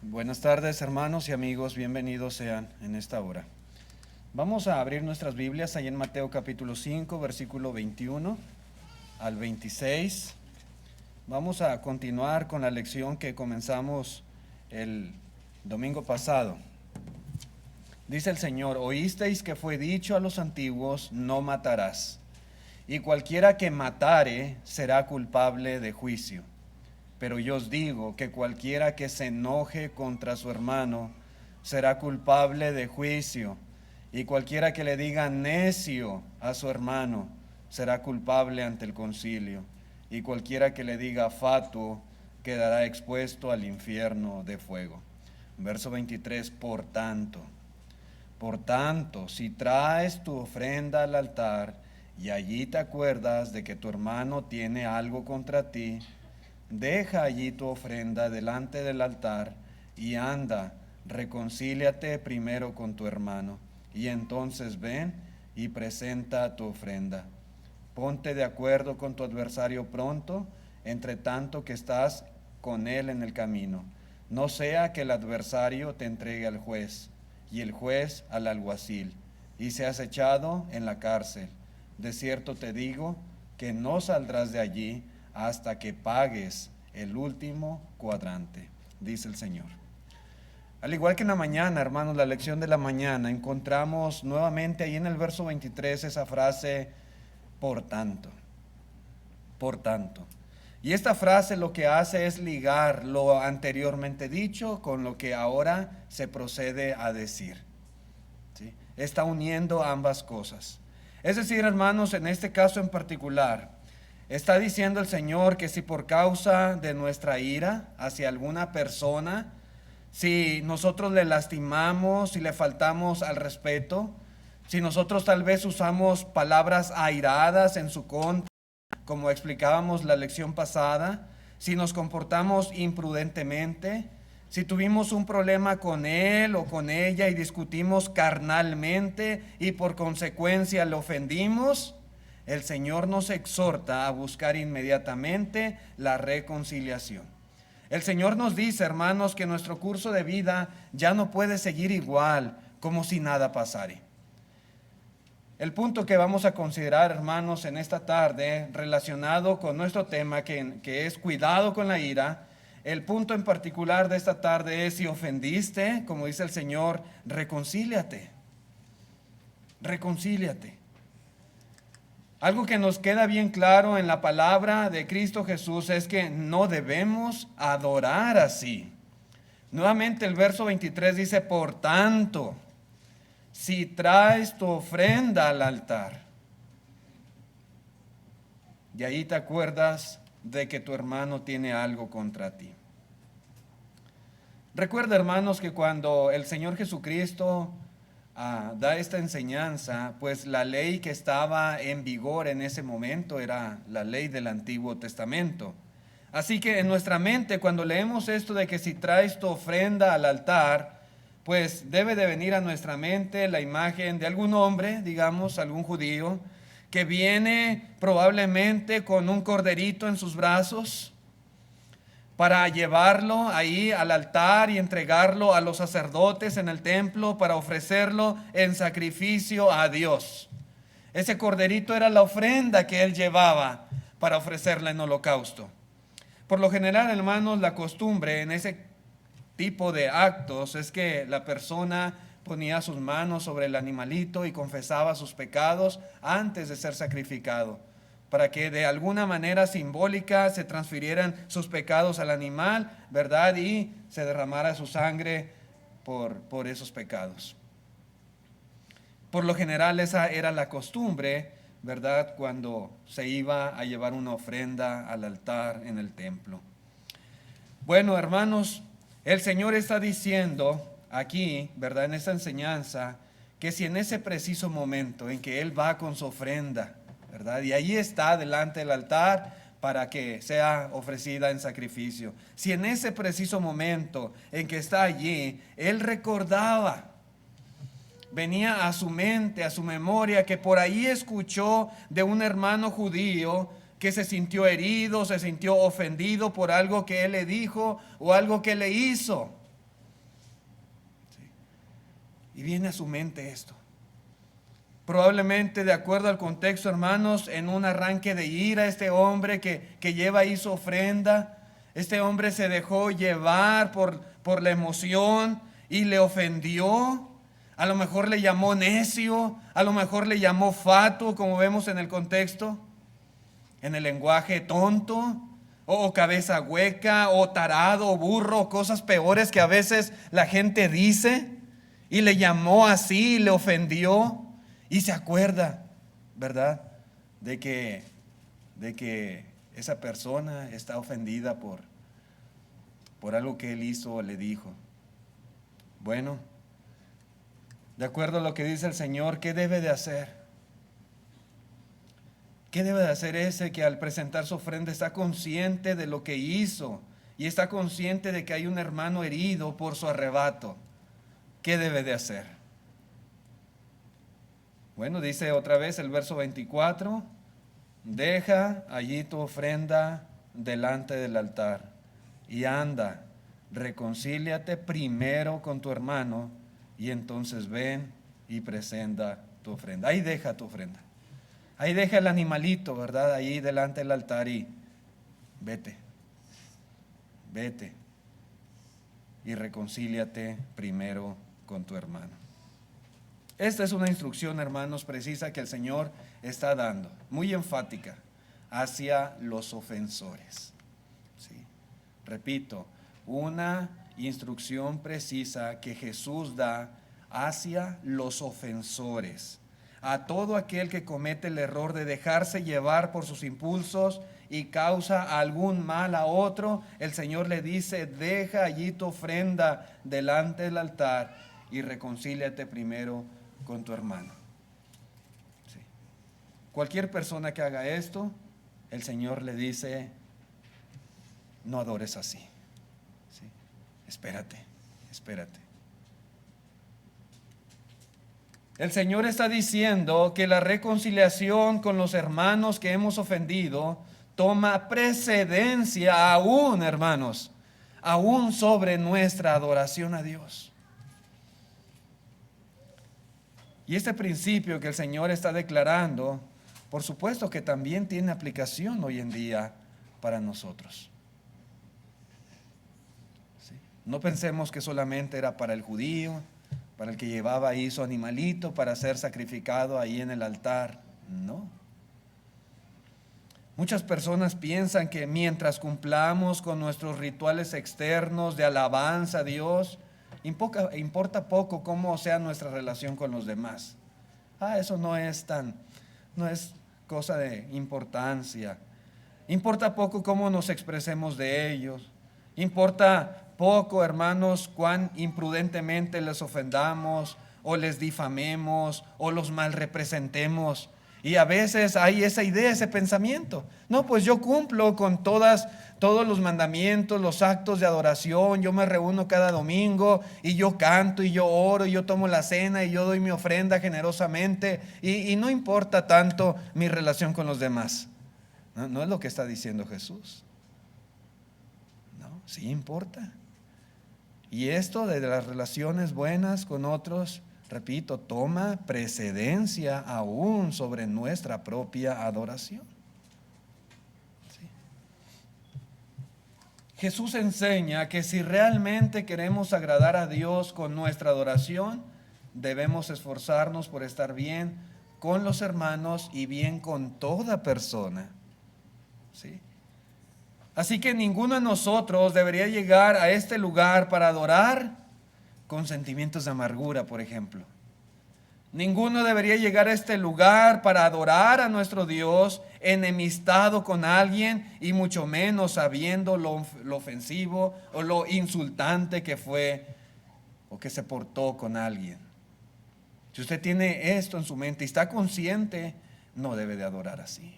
Buenas tardes, hermanos y amigos, bienvenidos sean en esta hora. Vamos a abrir nuestras Biblias ahí en Mateo capítulo 5, versículo 21 al 26. Vamos a continuar con la lección que comenzamos el domingo pasado. Dice el Señor: oísteis que fue dicho a los antiguos, no matarás, y cualquiera que matare será culpable de juicio. Pero yo os digo que cualquiera que se enoje contra su hermano será culpable de juicio, y cualquiera que le diga necio a su hermano será culpable ante el concilio, y cualquiera que le diga fatuo quedará expuesto al infierno de fuego. Verso 23, por tanto, si traes tu ofrenda al altar y allí te acuerdas de que tu hermano tiene algo contra ti, deja allí tu ofrenda delante del altar y anda, reconcíliate primero con tu hermano, y entonces ven y presenta tu ofrenda. Ponte de acuerdo con tu adversario pronto, entre tanto que estás con él en el camino. No sea que el adversario te entregue al juez, y el juez al alguacil, y seas echado en la cárcel. De cierto te digo que no saldrás de allí hasta que pagues el último cuadrante, dice el Señor. Al igual que en la mañana, hermanos, la lección de la mañana, encontramos nuevamente ahí en el verso 23 esa frase, por tanto. Y esta frase lo que hace es ligar lo anteriormente dicho con lo que ahora se procede a decir, ¿sí? Está uniendo ambas cosas. Es decir, hermanos, en este caso en particular, está diciendo el Señor que si por causa de nuestra ira hacia alguna persona, si nosotros le lastimamos, si le faltamos al respeto, si nosotros tal vez usamos palabras airadas en su contra, como explicábamos la lección pasada, si nos comportamos imprudentemente, si tuvimos un problema con él o con ella y discutimos carnalmente y por consecuencia le ofendimos, el Señor nos exhorta a buscar inmediatamente la reconciliación. El Señor nos dice, hermanos, que nuestro curso de vida ya no puede seguir igual, como si nada pasara. El punto que vamos a considerar, hermanos, en esta tarde, relacionado con nuestro tema, que es cuidado con la ira, el punto en particular de esta tarde es: si ofendiste, como dice el Señor, reconcíliate. Reconcíliate. Algo que nos queda bien claro en la palabra de Cristo Jesús es que no debemos adorar así. Nuevamente el verso 23 dice, por tanto, si traes tu ofrenda al altar, y ahí te acuerdas de que tu hermano tiene algo contra ti. Recuerda, hermanos, que cuando el Señor Jesucristo da esta enseñanza, pues la ley que estaba en vigor en ese momento era la ley del Antiguo Testamento. Así que en nuestra mente, cuando leemos esto de que si traes tu ofrenda al altar, pues debe de venir a nuestra mente la imagen de algún hombre, digamos, algún judío, que viene probablemente con un corderito en sus brazos para llevarlo ahí al altar y entregarlo a los sacerdotes en el templo para ofrecerlo en sacrificio a Dios. Ese corderito era la ofrenda que él llevaba para ofrecerla en holocausto. Por lo general, hermanos, la costumbre en ese tipo de actos es que la persona ponía sus manos sobre el animalito y confesaba sus pecados antes de ser sacrificado, para que de alguna manera simbólica se transfirieran sus pecados al animal, ¿verdad? Y se derramara su sangre por esos pecados. Por lo general esa era la costumbre, ¿verdad? Cuando se iba a llevar una ofrenda al altar en el templo. Bueno, hermanos, el Señor está diciendo aquí, ¿verdad? En esta enseñanza, que si en ese preciso momento en que Él va con su ofrenda, ¿verdad? Y ahí está delante del altar para que sea ofrecida en sacrificio. Si en ese preciso momento en que está allí, Él recordaba, venía a su mente, a su memoria, que por ahí escuchó de un hermano judío que se sintió herido, se sintió ofendido por algo que Él le dijo o algo que le hizo. Y viene a su mente esto. Probablemente, de acuerdo al contexto, hermanos, en un arranque de ira, este hombre que lleva ahí su ofrenda, este hombre se dejó llevar por la emoción y le ofendió. A lo mejor le llamó necio, a lo mejor le llamó fatuo, como vemos en el contexto, en el lenguaje tonto, o cabeza hueca, o tarado, o burro, cosas peores que a veces la gente dice, y le llamó así, le ofendió, y se acuerda, ¿verdad?, de que esa persona está ofendida por algo que él hizo o le dijo. Bueno, de acuerdo a lo que dice el Señor, ¿qué debe de hacer? ¿Qué debe de hacer ese que al presentar su ofrenda está consciente de lo que hizo y está consciente de que hay un hermano herido por su arrebato? ¿Qué debe de hacer? Bueno, dice otra vez el verso 24, deja allí tu ofrenda delante del altar y anda, reconcíliate primero con tu hermano y entonces ven y presenta tu ofrenda. Ahí deja tu ofrenda. Ahí deja el animalito, ¿verdad? Ahí delante del altar y vete y reconcíliate primero con tu hermano. Esta es una instrucción, hermanos, precisa que el Señor está dando, muy enfática, hacia los ofensores. ¿Sí? Repito, una instrucción precisa que Jesús da hacia los ofensores. A todo aquel que comete el error de dejarse llevar por sus impulsos y causa algún mal a otro, el Señor le dice, deja allí tu ofrenda delante del altar y reconcíliate primero con tu hermano. Sí. Cualquier persona que haga esto, el Señor le dice, no adores así. ¿Sí? Espérate. El Señor está diciendo que la reconciliación con los hermanos que hemos ofendido toma precedencia aún, hermanos, aún sobre nuestra adoración a Dios. Y este principio que el Señor está declarando, por supuesto que también tiene aplicación hoy en día para nosotros. ¿Sí? No pensemos que solamente era para el judío, para el que llevaba ahí su animalito para ser sacrificado ahí en el altar. No. Muchas personas piensan que mientras cumplamos con nuestros rituales externos de alabanza a Dios, importa poco cómo sea nuestra relación con los demás. Eso no es cosa de importancia. Importa poco cómo nos expresemos de ellos. Importa poco, hermanos, cuán imprudentemente les ofendamos o les difamemos o los mal representemos. Y a veces hay esa idea, ese pensamiento. No, pues yo cumplo con todos los mandamientos, los actos de adoración. Yo me reúno cada domingo y yo canto y yo oro y yo tomo la cena y yo doy mi ofrenda generosamente. Y no importa tanto mi relación con los demás. No es lo que está diciendo Jesús. No, sí importa. Y esto de las relaciones buenas con otros, repito, toma precedencia aún sobre nuestra propia adoración. ¿Sí? Jesús enseña que si realmente queremos agradar a Dios con nuestra adoración, debemos esforzarnos por estar bien con los hermanos y bien con toda persona. ¿Sí? Así que ninguno de nosotros debería llegar a este lugar para adorar con sentimientos de amargura, por ejemplo. Ninguno debería llegar a este lugar para adorar a nuestro Dios enemistado con alguien y mucho menos sabiendo lo ofensivo o lo insultante que fue o que se portó con alguien. Si usted tiene esto en su mente y está consciente, no debe de adorar así.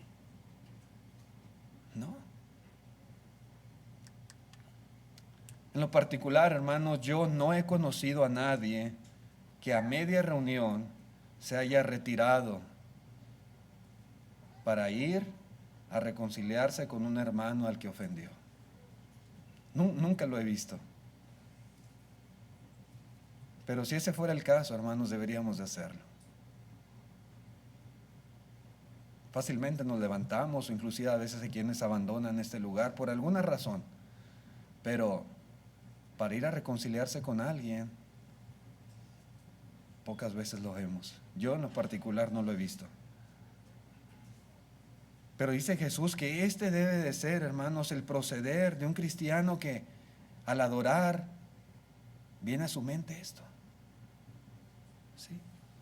No. En lo particular, hermanos, yo no he conocido a nadie que a media reunión se haya retirado para ir a reconciliarse con un hermano al que ofendió. Nunca lo he visto. Pero si ese fuera el caso, hermanos, deberíamos de hacerlo. Fácilmente nos levantamos, o inclusive a veces hay quienes abandonan este lugar por alguna razón. Pero para ir a reconciliarse con alguien, pocas veces lo vemos. Yo en lo particular no lo he visto. Pero dice Jesús que este debe de ser, hermanos, el proceder de un cristiano que al adorar viene a su mente esto. ¿Sí?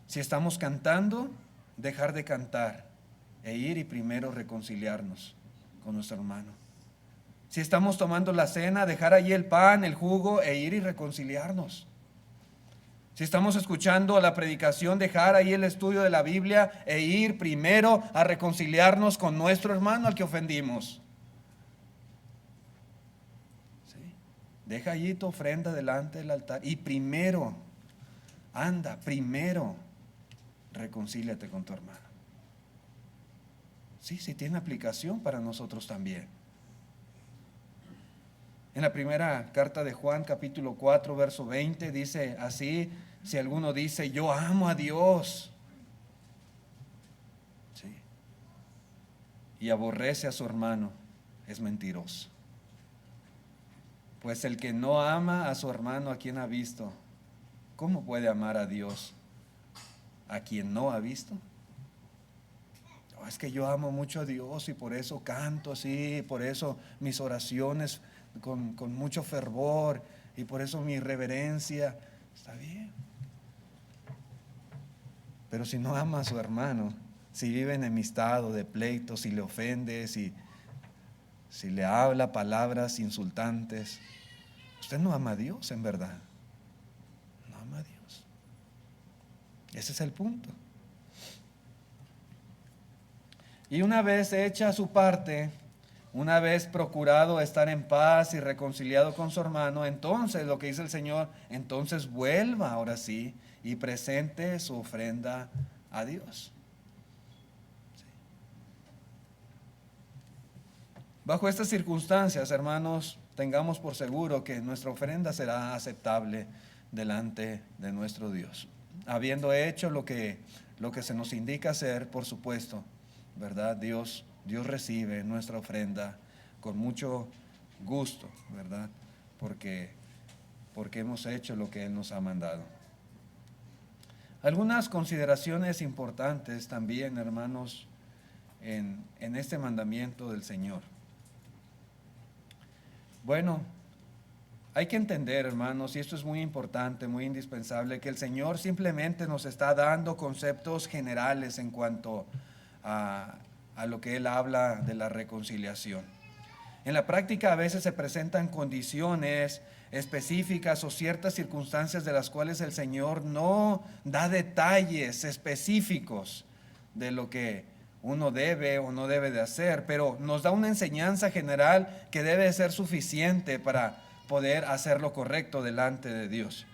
Si estamos cantando, dejar de cantar e ir y primero reconciliarnos con nuestro hermano. Si estamos tomando la cena, dejar allí el pan, el jugo e ir y reconciliarnos. Si estamos escuchando la predicación, dejar ahí el estudio de la Biblia e ir primero a reconciliarnos con nuestro hermano al que ofendimos. ¿Sí? Deja allí tu ofrenda delante del altar y primero, primero reconcíliate con tu hermano. Sí, tiene aplicación para nosotros también. En la primera carta de Juan, capítulo 4, verso 20, dice así: si alguno dice, yo amo a Dios, ¿sí?, y aborrece a su hermano, es mentiroso. Pues el que no ama a su hermano a quien ha visto, ¿cómo puede amar a Dios a quien no ha visto? No, es que yo amo mucho a Dios y por eso canto así, por eso mis oraciones con mucho fervor y por eso mi reverencia. Está bien. Pero si no ama a su hermano, si vive enemistado, de pleitos, si le ofende, si le habla palabras insultantes, usted no ama a Dios en verdad. No ama a Dios. Ese es el punto. Y una vez hecha su parte, una vez procurado estar en paz y reconciliado con su hermano, entonces lo que dice el Señor, entonces vuelva ahora sí y presente su ofrenda a Dios. Sí. Bajo estas circunstancias, hermanos, tengamos por seguro que nuestra ofrenda será aceptable delante de nuestro Dios. Habiendo hecho lo que se nos indica hacer, por supuesto, ¿verdad? Dios recibe nuestra ofrenda con mucho gusto, ¿verdad? Porque hemos hecho lo que Él nos ha mandado. Algunas consideraciones importantes también, hermanos, en este mandamiento del Señor. Bueno, hay que entender, hermanos, y esto es muy importante, muy indispensable, que el Señor simplemente nos está dando conceptos generales en cuanto a lo que Él habla de la reconciliación. En la práctica a veces se presentan condiciones específicas o ciertas circunstancias de las cuales el Señor no da detalles específicos de lo que uno debe o no debe de hacer, pero nos da una enseñanza general que debe ser suficiente para poder hacer lo correcto delante de Dios.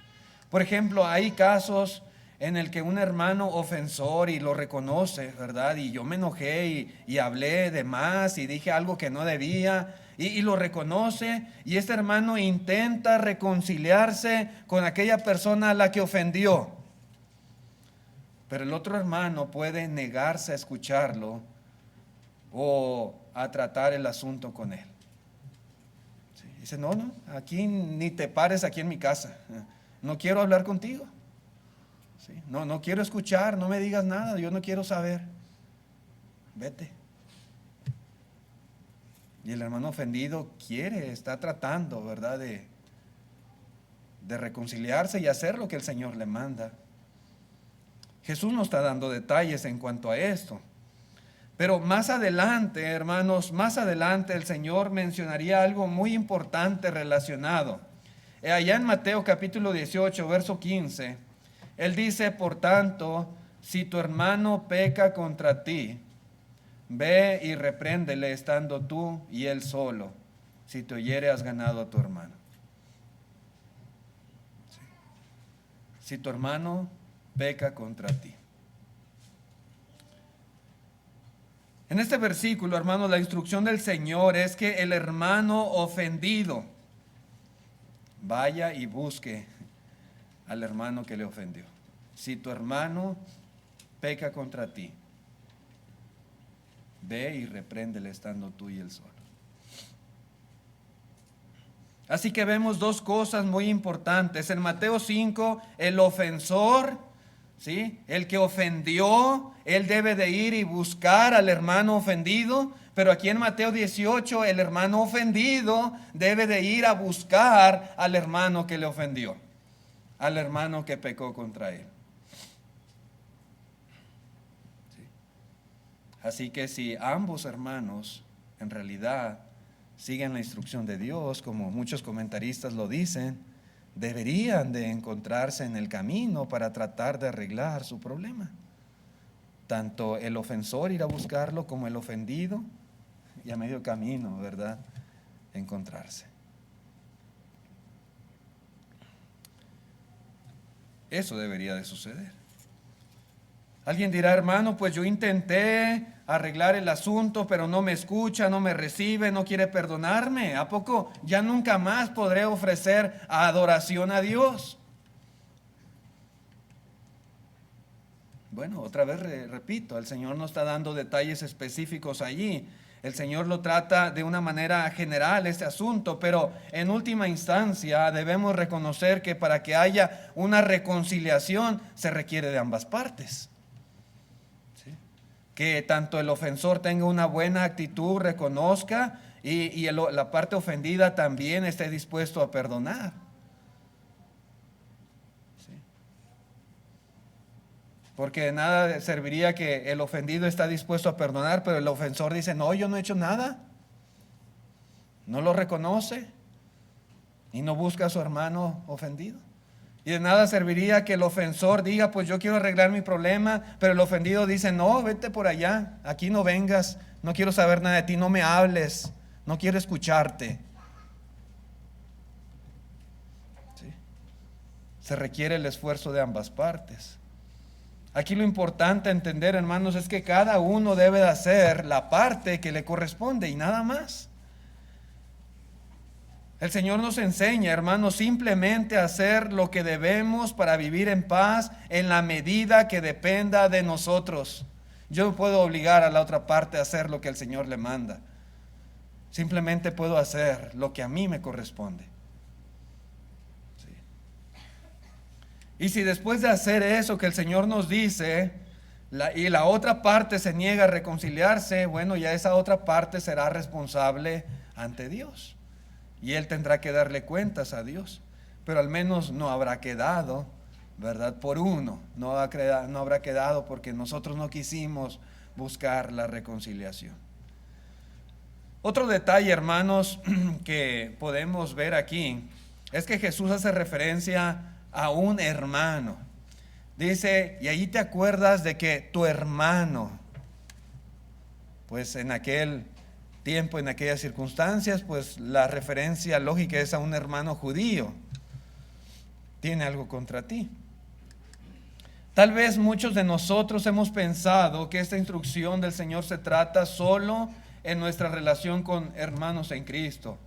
Por ejemplo, hay casos en el que un hermano ofensor y lo reconoce, ¿verdad? Y yo me enojé y hablé de más y dije algo que no debía y lo reconoce, y este hermano intenta reconciliarse con aquella persona a la que ofendió. Pero el otro hermano puede negarse a escucharlo o a tratar el asunto con él. Sí, dice, no, aquí ni te pares aquí en mi casa, no quiero hablar contigo. Sí, no quiero escuchar, no me digas nada, yo no quiero saber. Vete. Y el hermano ofendido está tratando, ¿verdad?, de reconciliarse y hacer lo que el Señor le manda. Jesús nos está dando detalles en cuanto a esto. Pero más adelante, hermanos, más adelante el Señor mencionaría algo muy importante relacionado. Allá en Mateo capítulo 18, verso 15, Él dice, por tanto, si tu hermano peca contra ti, ve y repréndele estando tú y él solo. Si te oyere, has ganado a tu hermano. Sí. Si tu hermano peca contra ti. En este versículo, hermanos, la instrucción del Señor es que el hermano ofendido vaya y busque al hermano que le ofendió. Si tu hermano peca contra ti, ve y repréndele estando tú y él solo. Así que vemos dos cosas muy importantes. En Mateo 5, el ofensor, ¿sí?, el que ofendió, él debe de ir y buscar al hermano ofendido. Pero aquí en Mateo 18, el hermano ofendido debe de ir a buscar al hermano que le ofendió, al hermano que pecó contra él. ¿Sí? Así que si ambos hermanos en realidad siguen la instrucción de Dios, como muchos comentaristas lo dicen, deberían de encontrarse en el camino para tratar de arreglar su problema. Tanto el ofensor ir a buscarlo como el ofendido, y a medio camino, ¿verdad?, encontrarse. Eso debería de suceder. Alguien dirá, hermano, pues yo intenté arreglar el asunto, pero no me escucha, no me recibe, no quiere perdonarme. ¿A poco ya nunca más podré ofrecer adoración a Dios? Bueno, otra vez repito, el Señor no está dando detalles específicos allí. El Señor lo trata de una manera general este asunto, pero en última instancia debemos reconocer que para que haya una reconciliación se requiere de ambas partes. ¿Sí? Que tanto el ofensor tenga una buena actitud, reconozca, y la parte ofendida también esté dispuesto a perdonar. Porque de nada serviría que el ofendido está dispuesto a perdonar, pero el ofensor dice, no, yo no he hecho nada. No lo reconoce y no busca a su hermano ofendido. Y de nada serviría que el ofensor diga, pues yo quiero arreglar mi problema, pero el ofendido dice, no, vete por allá, aquí no vengas, no quiero saber nada de ti, no me hables, no quiero escucharte. ¿Sí? Se requiere el esfuerzo de ambas partes. Aquí lo importante a entender, hermanos, es que cada uno debe de hacer la parte que le corresponde y nada más. El Señor nos enseña, hermanos, simplemente a hacer lo que debemos para vivir en paz en la medida que dependa de nosotros. Yo no puedo obligar a la otra parte a hacer lo que el Señor le manda. Simplemente puedo hacer lo que a mí me corresponde. Y si después de hacer eso que el Señor nos dice, y la otra parte se niega a reconciliarse, bueno, ya esa otra parte será responsable ante Dios. Y Él tendrá que darle cuentas a Dios. Pero al menos no habrá quedado, ¿verdad?, por uno. No habrá quedado porque nosotros no quisimos buscar la reconciliación. Otro detalle, hermanos, que podemos ver aquí, es que Jesús hace referencia a un hermano. Dice, y ahí te acuerdas de que tu hermano, pues en aquel tiempo, en aquellas circunstancias, pues la referencia lógica es a un hermano judío. Tiene algo contra ti. Tal vez muchos de nosotros hemos pensado que esta instrucción del Señor se trata solo en nuestra relación con hermanos en Cristo.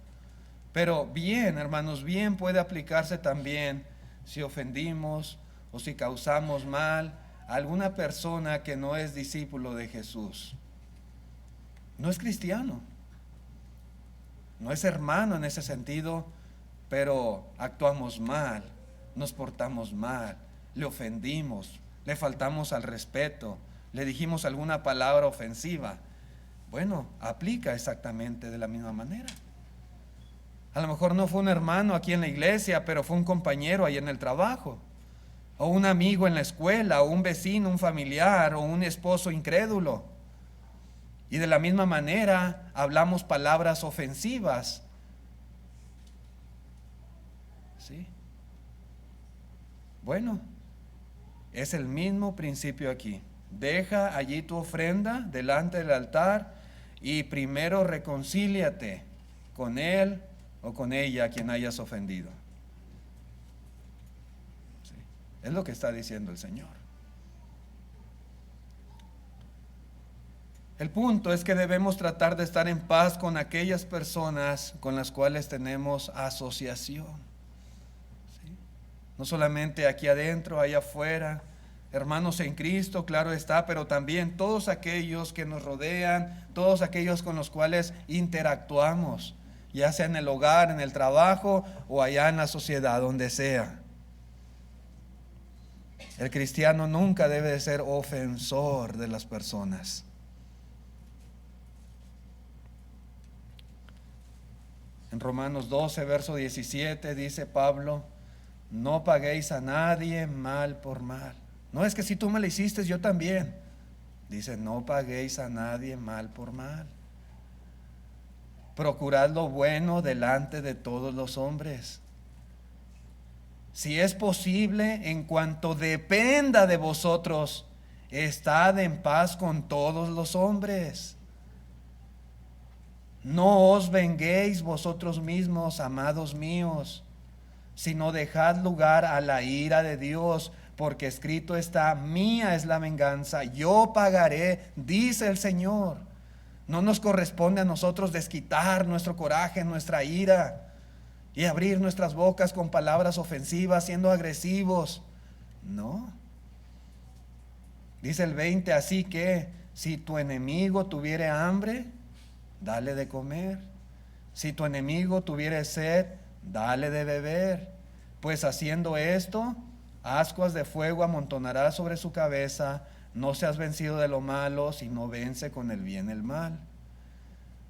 Pero bien, hermanos, bien puede aplicarse también si ofendimos o si causamos mal a alguna persona que no es discípulo de Jesús. No es cristiano, no es hermano en ese sentido, pero actuamos mal, nos portamos mal, le ofendimos, le faltamos al respeto, le dijimos alguna palabra ofensiva. Bueno, aplica exactamente de la misma manera. A lo mejor no fue un hermano aquí en la iglesia, pero fue un compañero ahí en el trabajo, o un amigo en la escuela, o un vecino, un familiar, o un esposo incrédulo. Y de la misma manera hablamos palabras ofensivas. ¿Sí? Bueno, es el mismo principio aquí. Deja allí tu ofrenda delante del altar y primero reconcíliate con él o con ella a quien hayas ofendido. ¿Sí? Es lo que está diciendo el Señor. El punto es que debemos tratar de estar en paz con aquellas personas con las cuales tenemos asociación. ¿Sí? no solamente aquí adentro, allá afuera, hermanos en Cristo, claro está, pero también todos aquellos que nos rodean, todos aquellos con los cuales interactuamos, ya sea en el hogar, en el trabajo o allá en la sociedad, donde sea. El cristiano nunca debe de ser ofensor de las personas. En Romanos 12, verso 17 dice Pablo: no paguéis a nadie mal por mal. No es que si tú me lo hiciste, yo también. Dice: no paguéis a nadie mal por mal. Procurad lo bueno delante de todos los hombres. Si es posible, en cuanto dependa de vosotros, estad en paz con todos los hombres. No os venguéis vosotros mismos, amados míos, sino dejad lugar a la ira de Dios, porque escrito está: mía es la venganza, yo pagaré, dice el Señor. No nos corresponde a nosotros desquitar nuestro coraje, nuestra ira, y abrir nuestras bocas con palabras ofensivas, siendo agresivos. No. Dice el 20: así que si tu enemigo tuviere hambre, dale de comer. Si tu enemigo tuviere sed, dale de beber. Pues haciendo esto, ascuas de fuego amontonarás sobre su cabeza. No seas vencido de lo malo, sino vence con el bien el mal.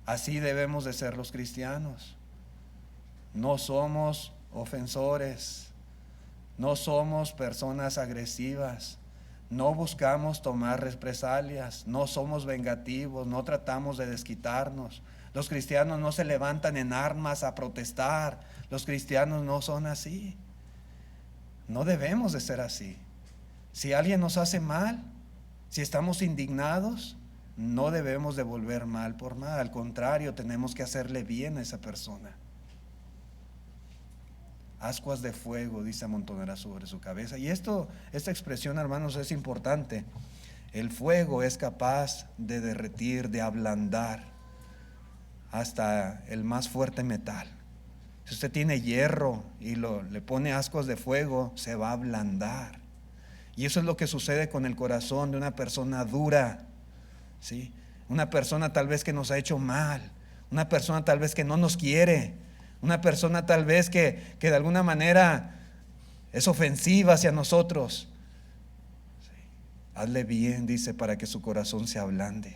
Así debemos de ser los cristianos. No somos ofensores, no somos personas agresivas, no buscamos tomar represalias, no somos vengativos, no tratamos de desquitarnos. Los cristianos no se levantan en armas a protestar. Los cristianos no son así. No debemos de ser así. Si alguien nos hace mal, si estamos indignados, no debemos devolver mal por mal. Al contrario, tenemos que hacerle bien a esa persona. Ascuas de fuego, dice, amontonará sobre su cabeza. Y esta expresión, hermanos, es importante. El fuego es capaz de derretir, de ablandar hasta el más fuerte metal. Si usted tiene hierro y le pone ascuas de fuego, se va a ablandar. Y eso es lo que sucede con el corazón de una persona dura, ¿sí? Una persona tal vez que nos ha hecho mal, una persona tal vez que no nos quiere, una persona tal vez que de alguna manera es ofensiva hacia nosotros. Sí. Hazle bien, dice, para que su corazón se ablande.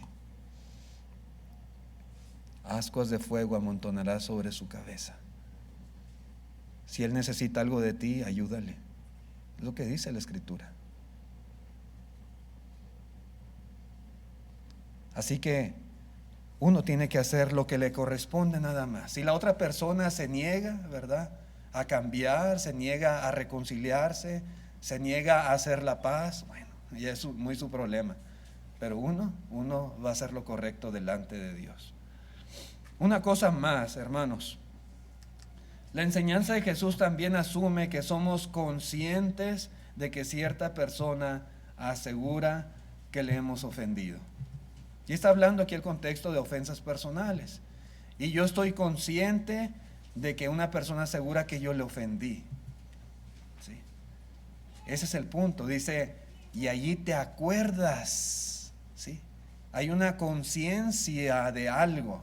Ascuas de fuego amontonará sobre su cabeza. Si él necesita algo de ti, ayúdale. Es lo que dice la Escritura. Así que uno tiene que hacer lo que le corresponde nada más. Si la otra persona se niega, ¿verdad?, a cambiar, se niega a reconciliarse, se niega a hacer la paz, bueno, ya es muy su problema. Pero uno va a hacer lo correcto delante de Dios. Una cosa más, hermanos. La enseñanza de Jesús también asume que somos conscientes de que cierta persona asegura que le hemos ofendido. Y está hablando aquí el contexto de ofensas personales. Y yo estoy consciente de que una persona asegura que yo le ofendí. ¿Sí? Ese es el punto. Dice, y allí te acuerdas. ¿Sí? Hay una conciencia de algo.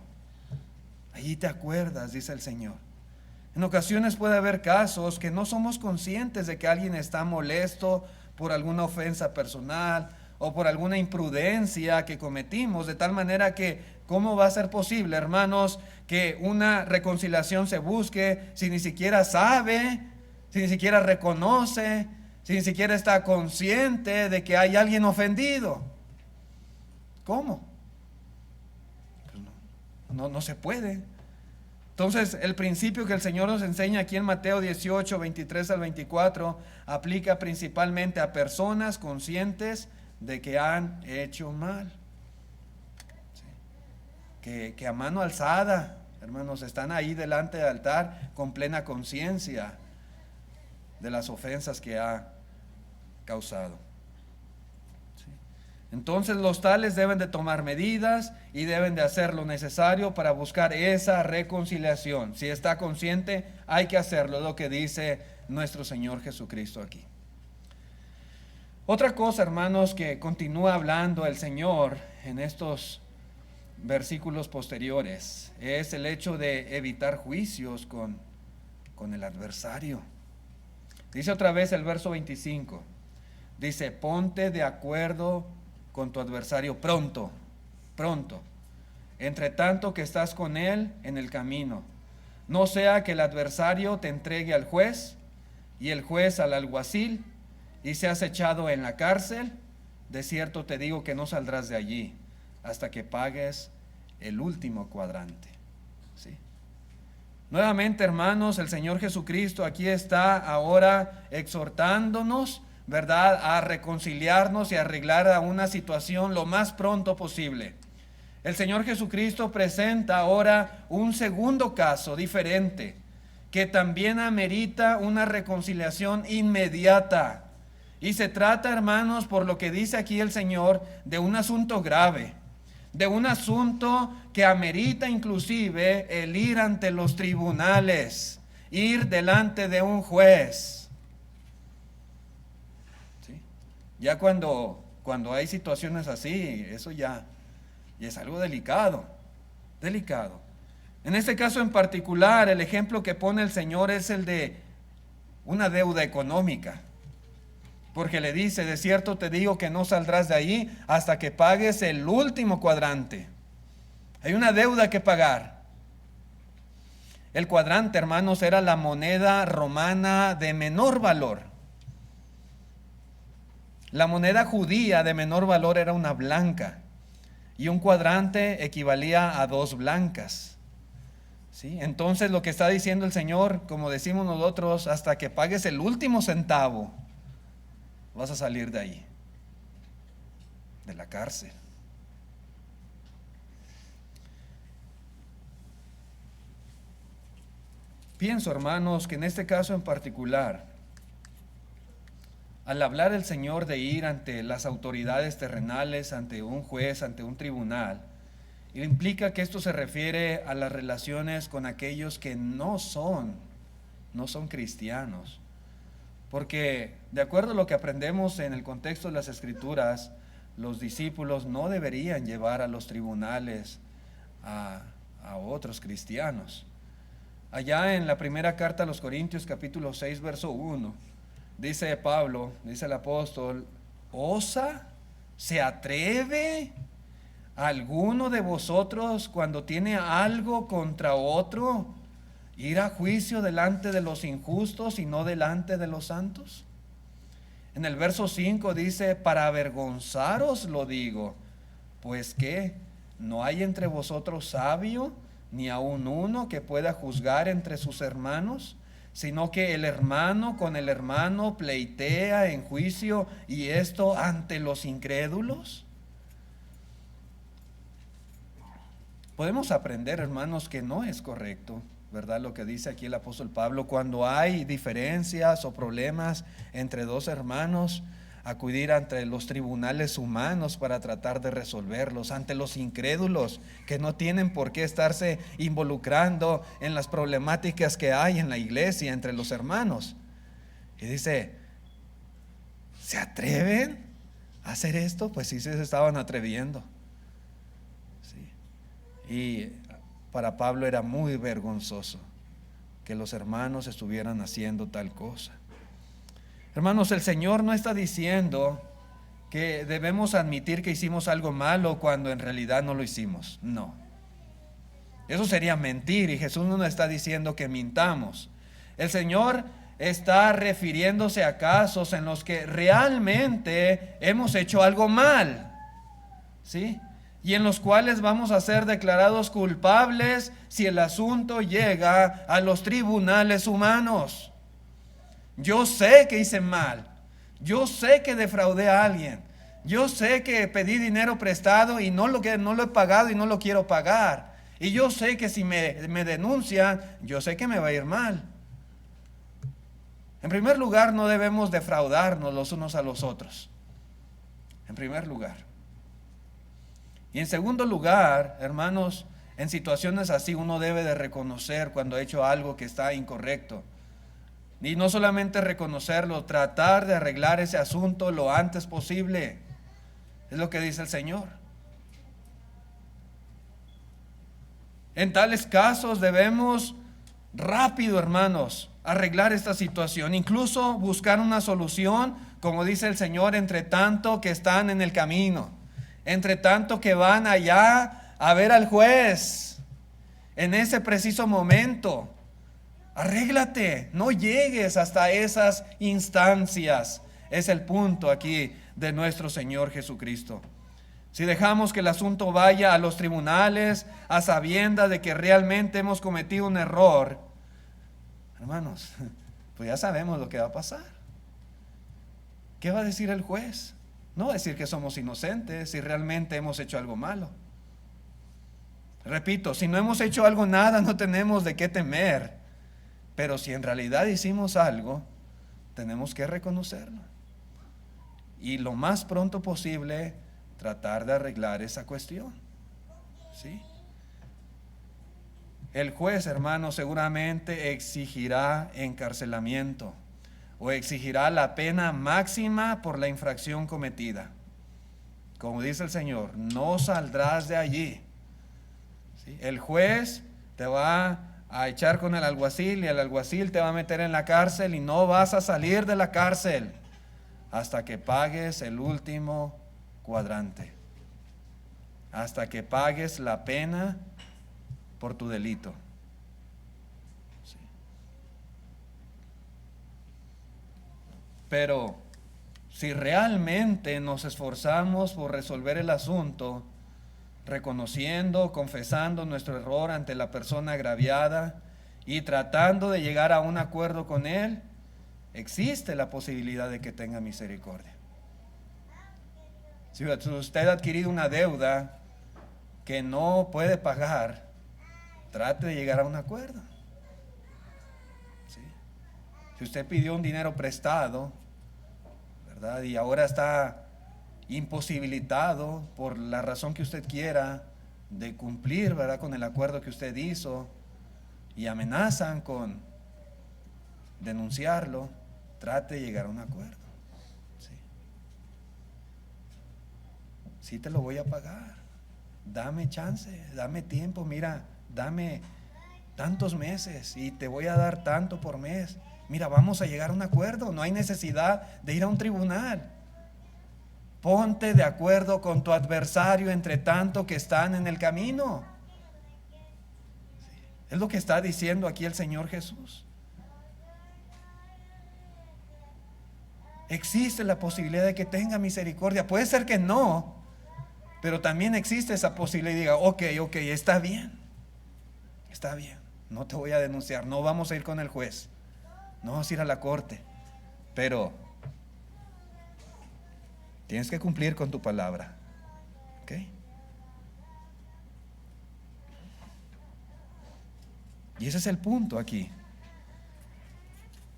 Allí te acuerdas, dice el Señor. En ocasiones puede haber casos que no somos conscientes de que alguien está molesto por alguna ofensa personal o por alguna imprudencia que cometimos, de tal manera que ¿cómo va a ser posible, hermanos, que una reconciliación se busque si ni siquiera sabe, si ni siquiera reconoce, si ni siquiera está consciente de que hay alguien ofendido? ¿Cómo? Pues no se puede. Entonces, el principio que el Señor nos enseña aquí en Mateo 18, 23 al 24, aplica principalmente a personas conscientes de que han hecho mal. ¿Sí? Que a mano alzada, hermanos, están ahí delante del altar con plena conciencia de las ofensas que ha causado. Entonces los tales deben de tomar medidas y deben de hacer lo necesario para buscar esa reconciliación. Si está consciente, hay que hacerlo, lo que dice nuestro Señor Jesucristo aquí. Otra cosa, hermanos, que continúa hablando el Señor en estos versículos posteriores es el hecho de evitar juicios con el adversario. Dice otra vez el verso 25, dice: ponte de acuerdo con tu adversario pronto, entre tanto que estás con él en el camino, no sea que el adversario te entregue al juez y el juez al alguacil, y seas echado en la cárcel. De cierto te digo que no saldrás de allí hasta que pagues el último cuadrante. ¿Sí? Nuevamente, hermanos, el Señor Jesucristo aquí está ahora exhortándonos, ¿verdad?, a reconciliarnos y arreglar a una situación lo más pronto posible. El Señor Jesucristo presenta ahora un segundo caso diferente, que también amerita una reconciliación inmediata. Y se trata, hermanos, por lo que dice aquí el Señor, de un asunto grave, de un asunto que amerita inclusive el ir ante los tribunales, ir delante de un juez. ¿Sí? Ya cuando hay situaciones así, eso ya es algo delicado. En este caso en particular, el ejemplo que pone el Señor es el de una deuda económica. Porque le dice: de cierto te digo que no saldrás de ahí hasta que pagues el último cuadrante. Hay una deuda que pagar. El cuadrante, hermanos, era la moneda romana de menor valor. La moneda judía de menor valor era una blanca, y un cuadrante equivalía a 2 blancas. ¿Sí? Entonces lo que está diciendo el Señor, como decimos nosotros, hasta que pagues el último centavo, vas a salir de ahí, de la cárcel. Pienso, hermanos, que en este caso en particular, al hablar el Señor de ir ante las autoridades terrenales, ante un juez, ante un tribunal, implica que esto se refiere a las relaciones con aquellos que no son cristianos. Porque de acuerdo a lo que aprendemos en el contexto de las Escrituras, los discípulos no deberían llevar a los tribunales a otros cristianos. Allá en la primera carta a los Corintios, capítulo 6, verso 1, dice Pablo, dice el apóstol: ¿se atreve alguno de vosotros, cuando tiene algo contra otro, ir a juicio delante de los injustos y no delante de los santos? En el verso 5 dice: para avergonzaros lo digo, pues que no hay entre vosotros sabio, ni aun uno que pueda juzgar entre sus hermanos, sino que el hermano con el hermano pleitea en juicio, y esto ante los incrédulos. Podemos aprender, hermanos, que no es correcto, ¿verdad?, lo que dice aquí el apóstol Pablo, cuando hay diferencias o problemas entre dos hermanos, acudir ante los tribunales humanos para tratar de resolverlos, ante los incrédulos que no tienen por qué estarse involucrando en las problemáticas que hay en la iglesia entre los hermanos. Y dice: ¿se atreven a hacer esto? Pues sí, se estaban atreviendo. Sí. Y para Pablo era muy vergonzoso que los hermanos estuvieran haciendo tal cosa. Hermanos, el Señor no está diciendo que debemos admitir que hicimos algo malo cuando en realidad no lo hicimos. No. Eso sería mentir, y Jesús no nos está diciendo que mintamos. El Señor está refiriéndose a casos en los que realmente hemos hecho algo mal, ¿sí?, y en los cuales vamos a ser declarados culpables si el asunto llega a los tribunales humanos. Yo sé que hice mal, yo sé que defraudé a alguien, yo sé que pedí dinero prestado y no lo he pagado y no lo quiero pagar, y yo sé que si me denuncian, yo sé que me va a ir mal. En primer lugar, no debemos defraudarnos los unos a los otros, en primer lugar. Y en segundo lugar, hermanos, en situaciones así uno debe de reconocer cuando ha hecho algo que está incorrecto. Y no solamente reconocerlo, tratar de arreglar ese asunto lo antes posible. Es lo que dice el Señor. En tales casos debemos rápido, hermanos, arreglar esta situación, incluso buscar una solución, como dice el Señor, entre tanto que están en el camino, entre tanto que van allá a ver al juez. En ese preciso momento, arréglate, no llegues hasta esas instancias. Es el punto aquí de nuestro Señor Jesucristo. Si dejamos que el asunto vaya a los tribunales, a sabiendas de que realmente hemos cometido un error, hermanos, pues ya sabemos lo que va a pasar. ¿Qué va a decir el juez? No va a decir que somos inocentes si realmente hemos hecho algo malo. Repito, si no hemos hecho algo, nada, no tenemos de qué temer. Pero si en realidad hicimos algo, tenemos que reconocerlo. Y lo más pronto posible, tratar de arreglar esa cuestión. ¿Sí? El juez, hermano, seguramente exigirá encarcelamiento o exigirá la pena máxima por la infracción cometida. Como dice el Señor, no saldrás de allí. ¿Sí? El juez te va a echar con el alguacil y el alguacil te va a meter en la cárcel y no vas a salir de la cárcel hasta que pagues el último cuadrante, hasta que pagues la pena por tu delito. Sí. Pero si realmente nos esforzamos por resolver el asunto, reconociendo, confesando nuestro error ante la persona agraviada y tratando de llegar a un acuerdo con él, existe la posibilidad de que tenga misericordia. Si usted ha adquirido una deuda que no puede pagar, trate de llegar a un acuerdo. ¿Sí? Si usted pidió un dinero prestado, ¿verdad? Y ahora está imposibilitado por la razón que usted quiera de cumplir, ¿verdad?, con el acuerdo que usted hizo, y amenazan con denunciarlo, trate de llegar a un acuerdo. Sí te lo voy a pagar, dame chance, dame tiempo, mira, dame tantos meses y te voy a dar tanto por mes. Mira, vamos a llegar a un acuerdo, no hay necesidad de ir a un tribunal. Ponte de acuerdo con tu adversario entre tanto que están en el camino. Es lo que está diciendo aquí el Señor Jesús. Existe la posibilidad de que tenga misericordia. Puede ser que no, pero también existe esa posibilidad y diga, ok, está bien, no te voy a denunciar, no vamos a ir con el juez, no vamos a ir a la corte, pero tienes que cumplir con tu palabra. ¿Ok? Y ese es el punto aquí.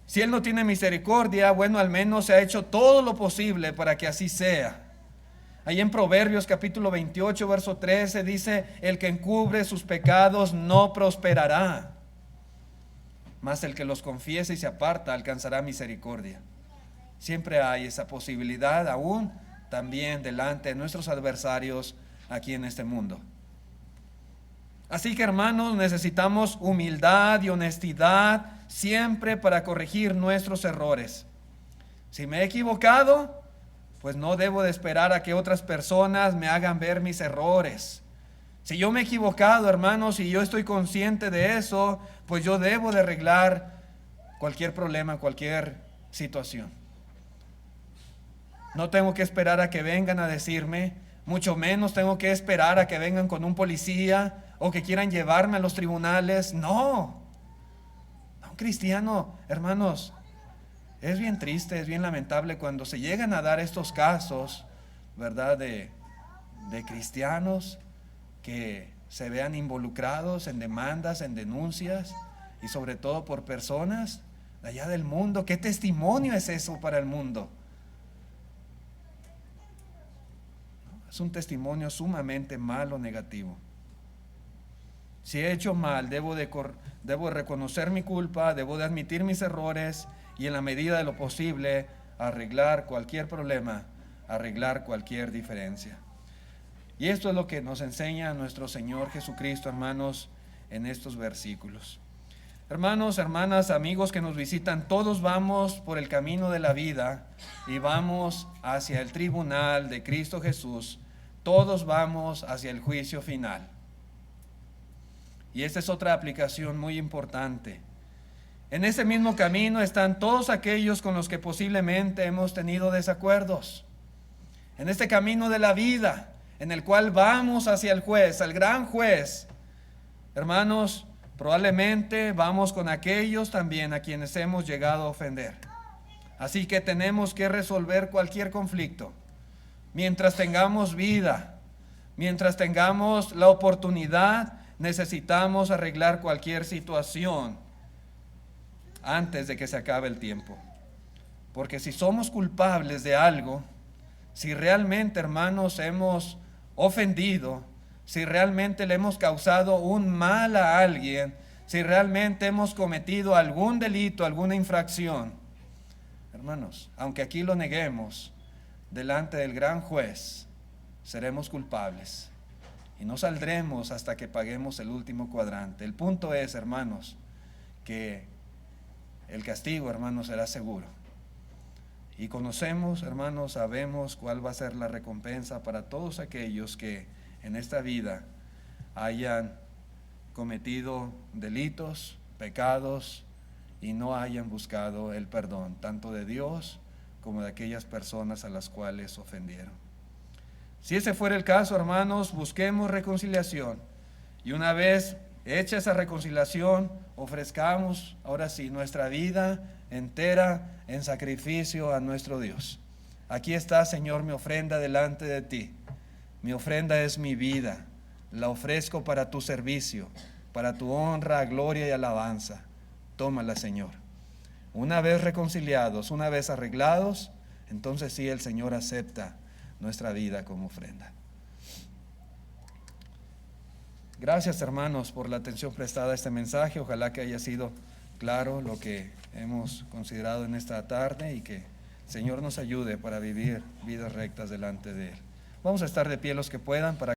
Si Él no tiene misericordia, bueno, al menos se ha hecho todo lo posible para que así sea. Ahí en Proverbios capítulo 28, verso 13 dice, el que encubre sus pecados no prosperará, mas el que los confiesa y se aparta alcanzará misericordia. Siempre hay esa posibilidad aún también delante de nuestros adversarios aquí en este mundo. Así que, hermanos, necesitamos humildad y honestidad siempre para corregir nuestros errores. Si me he equivocado, pues no debo de esperar a que otras personas me hagan ver mis errores. Si yo me he equivocado, hermanos, y yo estoy consciente de eso, pues yo debo de arreglar cualquier problema, cualquier situación. No tengo que esperar a que vengan a decirme, mucho menos tengo que esperar a que vengan con un policía o que quieran llevarme a los tribunales. No. Un cristiano, hermanos, es bien triste, es bien lamentable cuando se llegan a dar estos casos, ¿verdad?, de cristianos que se vean involucrados en demandas, en denuncias, y sobre todo por personas de allá del mundo. ¿Qué testimonio es eso para el mundo? Es un testimonio sumamente malo, negativo. Si he hecho mal, debo reconocer mi culpa, debo de admitir mis errores y en la medida de lo posible arreglar cualquier problema, arreglar cualquier diferencia. Y esto es lo que nos enseña nuestro Señor Jesucristo, hermanos, en estos versículos. Hermanos, hermanas, amigos que nos visitan, todos vamos por el camino de la vida y vamos hacia el tribunal de Cristo Jesús. Todos vamos hacia el juicio final. Y esta es otra aplicación muy importante. En ese mismo camino están todos aquellos con los que posiblemente hemos tenido desacuerdos. En este camino de la vida, en el cual vamos hacia el juez, al gran juez, hermanos, probablemente vamos con aquellos también a quienes hemos llegado a ofender. Así que tenemos que resolver cualquier conflicto. Mientras tengamos vida, mientras tengamos la oportunidad, necesitamos arreglar cualquier situación antes de que se acabe el tiempo. Porque si somos culpables de algo, si realmente, hermanos, hemos ofendido, si realmente le hemos causado un mal a alguien, si realmente hemos cometido algún delito, alguna infracción, hermanos, aunque aquí lo neguemos, delante del gran juez seremos culpables y no saldremos hasta que paguemos el último cuadrante. El punto es, hermanos, que el castigo, hermanos, será seguro. Y conocemos, hermanos, sabemos cuál va a ser la recompensa para todos aquellos que en esta vida hayan cometido delitos, pecados y no hayan buscado el perdón, tanto de Dios como de aquellas personas a las cuales ofendieron. Si ese fuera el caso, hermanos, busquemos reconciliación y una vez hecha esa reconciliación, ofrezcamos ahora sí nuestra vida entera en sacrificio a nuestro Dios. Aquí está, Señor, mi ofrenda delante de ti. Mi ofrenda es mi vida, la ofrezco para tu servicio, para tu honra, gloria y alabanza. Tómala, Señor. Una vez reconciliados, una vez arreglados, entonces sí el Señor acepta nuestra vida como ofrenda. Gracias, hermanos, por la atención prestada a este mensaje. Ojalá que haya sido claro lo que hemos considerado en esta tarde y que el Señor nos ayude para vivir vidas rectas delante de Él. Vamos a estar de pie los que puedan para